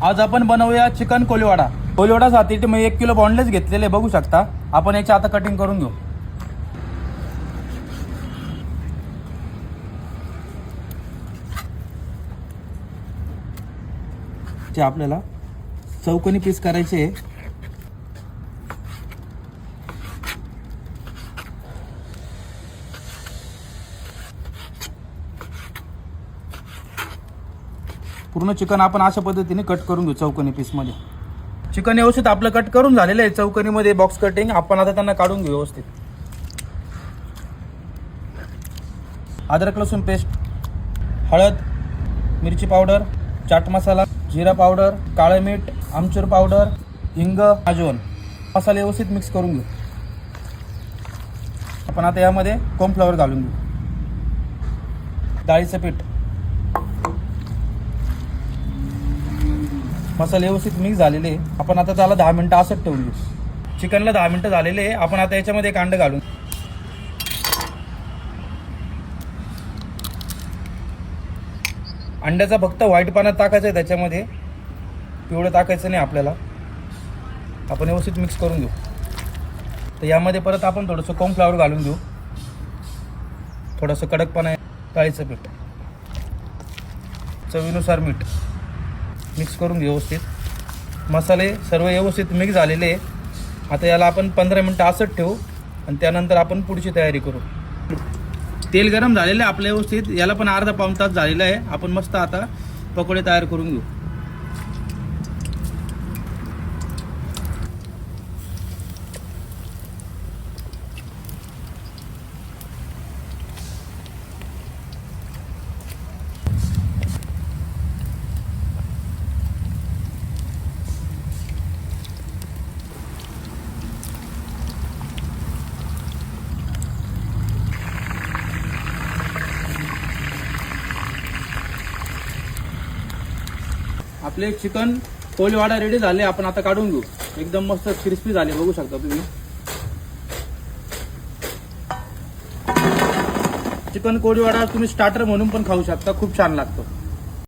आज आपण बनवूया चिकन कोलीवाडा। कोलीवाडासाठी मी 1 किलो बॉनलेस घेतलेले बघू शकता। आपण याची आता कटिंग करून घेऊ। ते आपल्याला चौकोनी पीस करायचे। पूर्ण चिकन आपण अशा पद्धतीने कट करून घेऊ चौकोनी पीस मध्ये। चिकन व्यवस्थित आपलं कट करून झालेलं आहे चौकोनी मध्ये बॉक्स कटिंग। आपण आता त्यांना काढून घेऊ व्यवस्थित। अद्रक लसूण पेस्ट, हळद, मिरची पावडर, चाट मसाला, जीरा पावडर, काळे मीठ, आमचूर पावडर, हिंग, अजवाइन मसाले व्यवस्थित मिक्स करून घेऊ। आपण आता यामध्ये कॉर्नफ्लॉवर घालून घेऊ। डाळीचं पीठ, मसाले व्यवस्थित मिक्स झालेले। आपण आता त्याला 10 मिनिटं असंच ठेवून घेऊ। चिकनला 10 मिनिटं झालेले। आपण आता याच्यामध्ये एक अंडं घालून, अंड्याचा फक्त व्हाईट पाण्यात टाकायचं आहे, त्याच्यामध्ये पिवळं टाकायचं नाही आपल्याला। आपण व्यवस्थित मिक्स करून घेऊ। तर यामध्ये परत आपण थोडंसं कॉर्नफ्लॉवर घालून घेऊ, थोडंसं कडकपणा, डाळीचं पीठ, चवीनुसार मीठ मिक्स करून घेऊ व्यवस्थित। मसाले सर्व व्यवस्थित मिक्स झालेले। आता याला आपण 15 मिनिटं असंच ठेवू आणि त्यानंतर आपण पुढची तयारी करू। तेल गरम झालेलं आहे आपलं व्यवस्थित। याला पण अर्धा पाऊण तास झालेला आहे। आपण मस्त आता पकोडे तयार करून घेऊ। आपले चिकन कोलीवाडा रेडी झाले। आपण आता काढून घेऊ। एकदम मस्त क्रिस्पी झाले बघू शकता तुम्ही। चिकन कोलीवाडा तुम्ही स्टार्टर म्हणून पण खाऊ शकता, खूप छान लागतो।